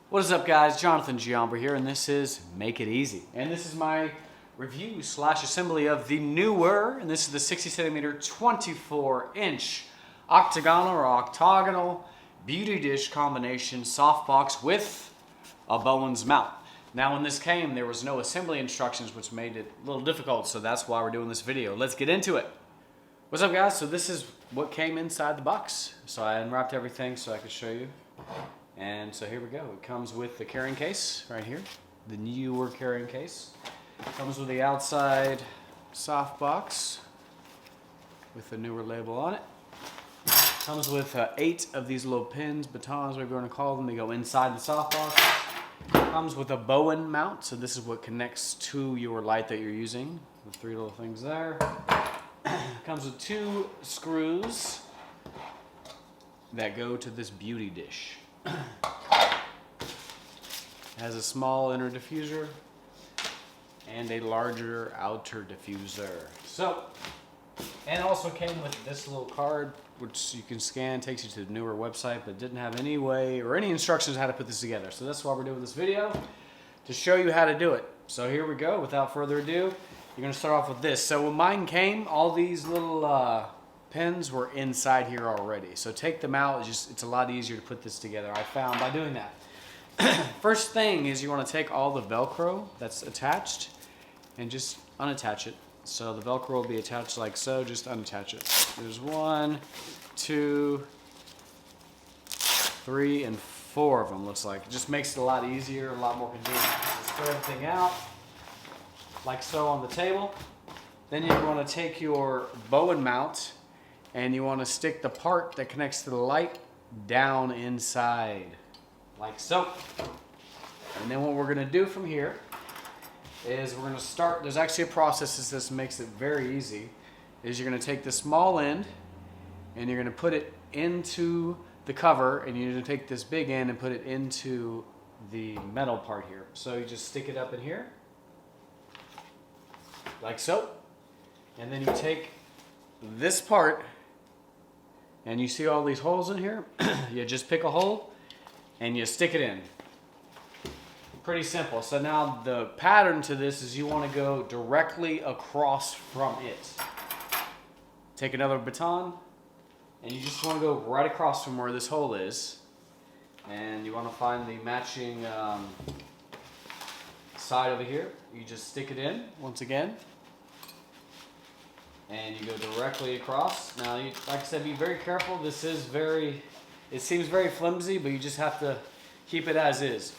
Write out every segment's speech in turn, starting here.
What is up, guys? Jonathan Giambra here, and this is Make It Easy. And this is my review / assembly of the Neewer, and this is the 60 centimeter 24-inch octagonal or octagonal beauty dish combination softbox with a Bowen's mount. Now, when this came, there was no assembly instructions, which made it a little difficult, so that's why we're doing this video. Let's get into it. What's up, guys? So this is what came inside the box. So I unwrapped everything so I could show you. And so here we go. It comes with the carrying case right here, the Neewer carrying case. It comes with the outside softbox with the Neewer label on it. It comes with 8 of these little pins, batons, whatever you want to call them. They go inside the softbox. It comes with a Bowen mount, so this is what connects to your light that you're using. The 3 little things there. It comes with 2 screws that go to this beauty dish. It has a small inner diffuser and a larger outer diffuser. So, and it also came with this little card, which you can scan, takes you to the Neewer website, but didn't have any way or any instructions how to put this together. So that's why we're doing this video, to show you how to do it. So here we go. Without further ado, you're going to start off with this. So when mine came, all these little pins were inside here already. So take them out. It's a lot easier to put this together, I found, by doing that. First thing is you want to take all the Velcro that's attached and just unattach it. So the Velcro will be attached like so. Just unattach it. There's 1, 2, 3, and 4 of them, looks like. It just makes it a lot easier, a lot more convenient. Just throw everything out like so on the table. Then you want to take your Bowen mount and you want to stick the part that connects to the light down inside, like so. And then what we're going to do from here is we're going to start, there's actually a process that makes it very easy, is you're going to take the small end and you're going to put it into the cover, and you're going to take this big end and put it into the metal part here. So you just stick it up in here, like so. And then you take this part, and you see all these holes in here. You just pick a hole and you stick it in. Pretty simple. So now the pattern to this is you want to go directly across from it. Take another baton and you just want to go right across from where this hole is, and you want to find the matching side over here. You just stick it in once again, and you go directly across. Now, like I said, be very careful. This is it seems very flimsy, but you just have to keep it as is.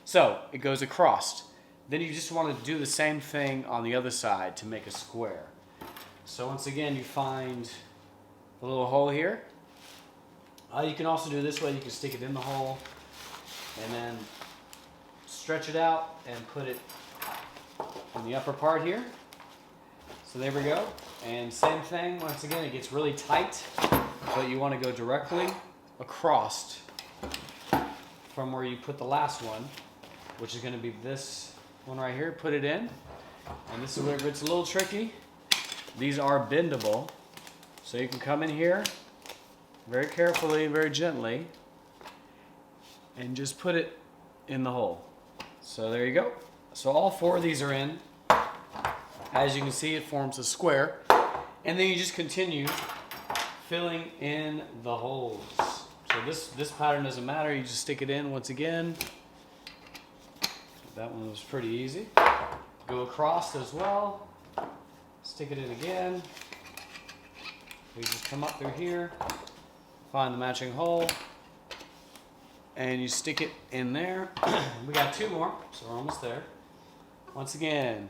So it goes across. Then you just want to do the same thing on the other side to make a square. So once again, you find the little hole here. You can also do it this way. You can stick it in the hole and then stretch it out and put it in the upper part here. So there we go. And same thing, once again, it gets really tight, but you want to go directly across from where you put the last one, which is going to be this one right here. Put it in, and this is where it gets a little tricky. These are bendable, so you can come in here very carefully, very gently, and just put it in the hole. So there you go. So all 4 of these are in. As you can see, it forms a square, and then you just continue filling in the holes. So this pattern doesn't matter. You just stick it in once again. That one was pretty easy. Go across as well. Stick it in again. You just come up through here, find the matching hole, and you stick it in there. We got 2 more, so we're almost there. Once again,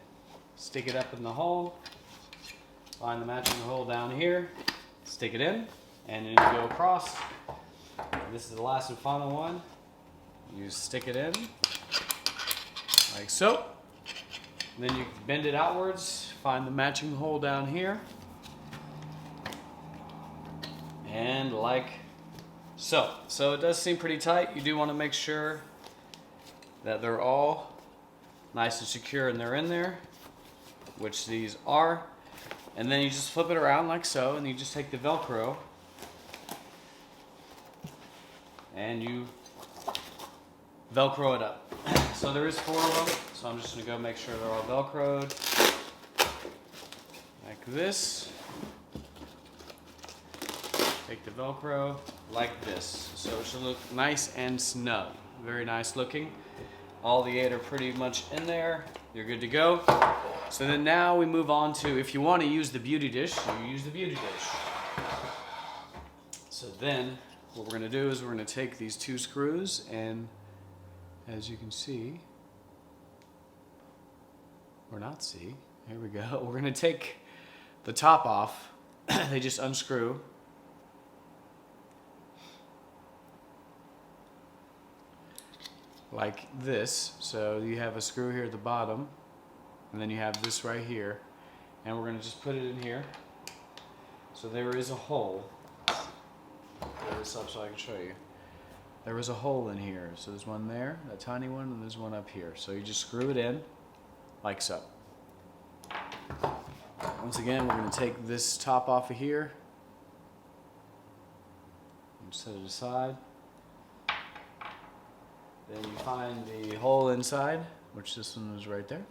stick it up in the hole, find the matching hole down here, stick it in, and then you go across. This is the last and final one. You stick it in, like so. And then you bend it outwards, find the matching hole down here, and like so. So it does seem pretty tight. You do want to make sure that they're all nice and secure and they're in there, which these are. And then you just flip it around like so, and you just take the Velcro and you Velcro it up. So there is 4 of them, so I'm just gonna go make sure they're all Velcroed. Like this. Take the Velcro like this. So it should look nice and snug. Very nice looking. All the 8 are pretty much in there. You're good to go. So then now we move on to, if you want to use the beauty dish, you use the beauty dish. So then what we're gonna do is we're gonna take these 2 screws, and as you can see, or not see, here we go. We're gonna take the top off. They just unscrew. Like this. So you have a screw here at the bottom, and then you have this right here, and we're gonna just put it in here. So there is a hole. Pull this up so I can show you. There is a hole in here. So there's one there, a tiny one, and there's one up here. So you just screw it in, like so. Once again, we're gonna take this top off of here and set it aside. Then you find the hole inside, which this one is right there,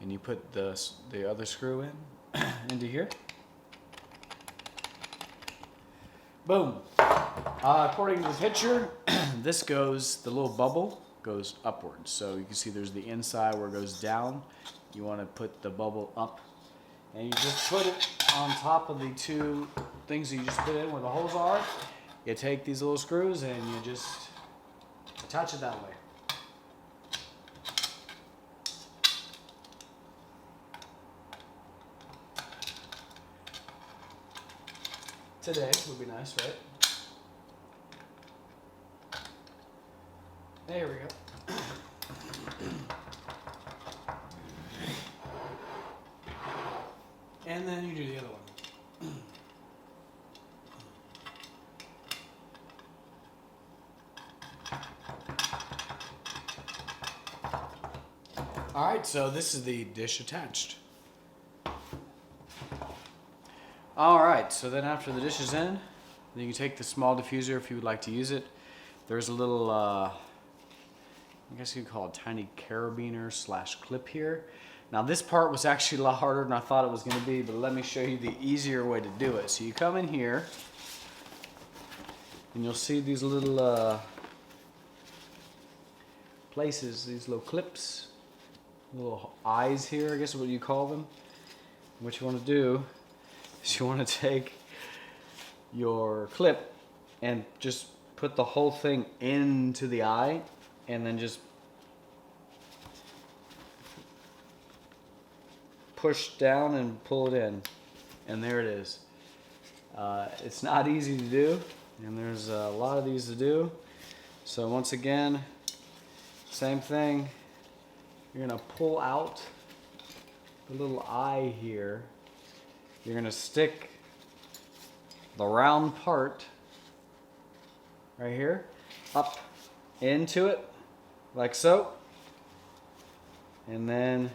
and you put the other screw in into here. Boom. According to the picture, this goes, the little bubble goes upwards. So you can see there's the inside where it goes down. You want to put the bubble up, and you just put it on top of the 2 things that you just put in where the holes are. You take these little screws and you just attach it that way. Today would be nice, right? There we go. And then you do the other one. All right, so this is the dish attached. All right, so then after the dish is in, then you can take the small diffuser if you would like to use it. There's a little, I guess you could call it a tiny carabiner / clip here. Now this part was actually a lot harder than I thought it was gonna be, but let me show you the easier way to do it. So you come in here, and you'll see these little places, these little clips, little eyes here, I guess is what you call them. What you want to do is you want to take your clip and just put the whole thing into the eye, and then just push down and pull it in, and there it is. It's not easy to do, and there's a lot of these to do. So once again, same thing. You're gonna pull out the little eye here. You're gonna stick the round part right here up into it, like so. And then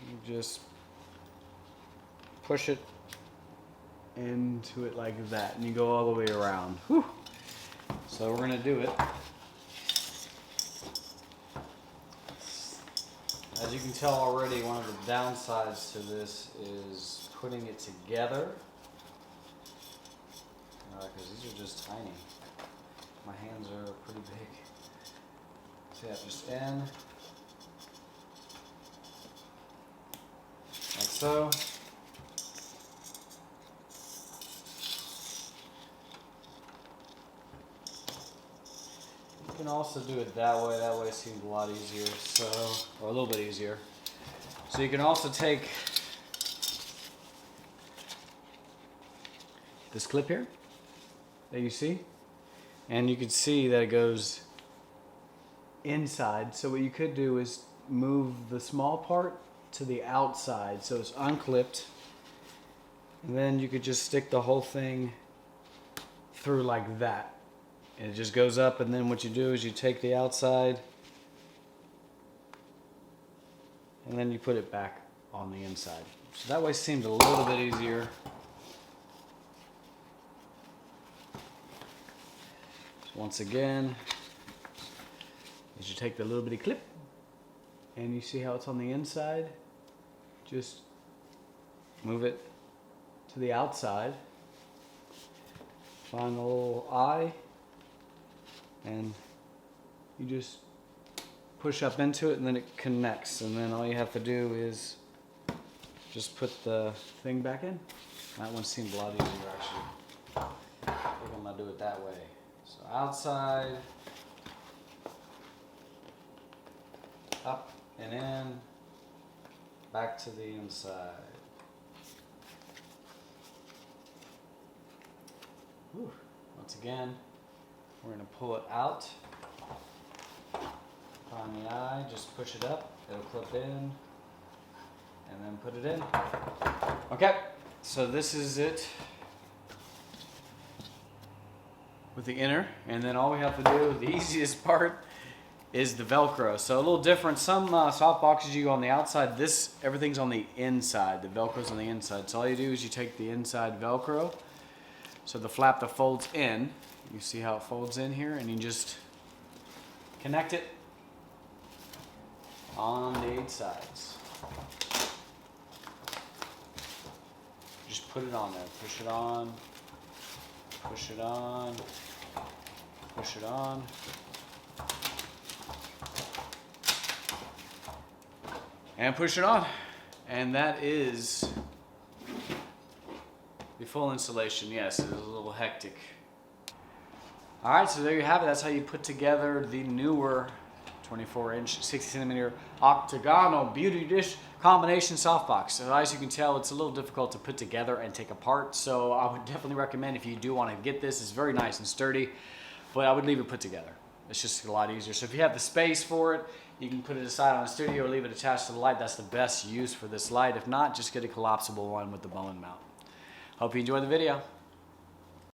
you just push it into it like that, and you go all the way around. Whew. So we're gonna do it. As you can tell already, one of the downsides to this is putting it together, because these are just tiny. My hands are pretty big. So yeah, just in, like so. You can also do it that way. That way seems a lot easier, so, or a little bit easier. So you can also take this clip here that you see, and you can see that it goes inside. So what you could do is move the small part to the outside so it's unclipped, and then you could just stick the whole thing through like that. And it just goes up, and then what you do is you take the outside and then you put it back on the inside. So that way seems a little bit easier. So once again, is you take the little bitty clip, and you see how it's on the inside. Just move it to the outside. Find the little eye, and you just push up into it, and then it connects. And then all you have to do is just put the thing back in. That one seemed a lot easier, actually. I think I'm gonna do it that way. So outside, up and in, back to the inside. Whew. Once again, we're going to pull it out. Find the eye, just push it up, it'll clip in, and then put it in. Okay, so this is it with the inner, and then all we have to do, the easiest part, is the Velcro. So a little different. Some soft boxes you go on the outside. This, everything's on the inside. The Velcro's on the inside. So all you do is you take the inside Velcro. So the flap that folds in, you see how it folds in here, and you just connect it on the 8 sides. Just put it on there. Push it on. Push it on. Push it on. And push it on. And that is the full installation. Yes, it was a little hectic. All right, so there you have it. That's how you put together the Neewer 24-inch, 60cm octagonal beauty dish combination softbox. So as you can tell, it's a little difficult to put together and take apart. So I would definitely recommend, if you do want to get this, it's very nice and sturdy, but I would leave it put together. It's just a lot easier. So if you have the space for it, you can put it aside on a studio or leave it attached to the light. That's the best use for this light. If not, just get a collapsible one with the Bowen mount. Hope you enjoyed the video.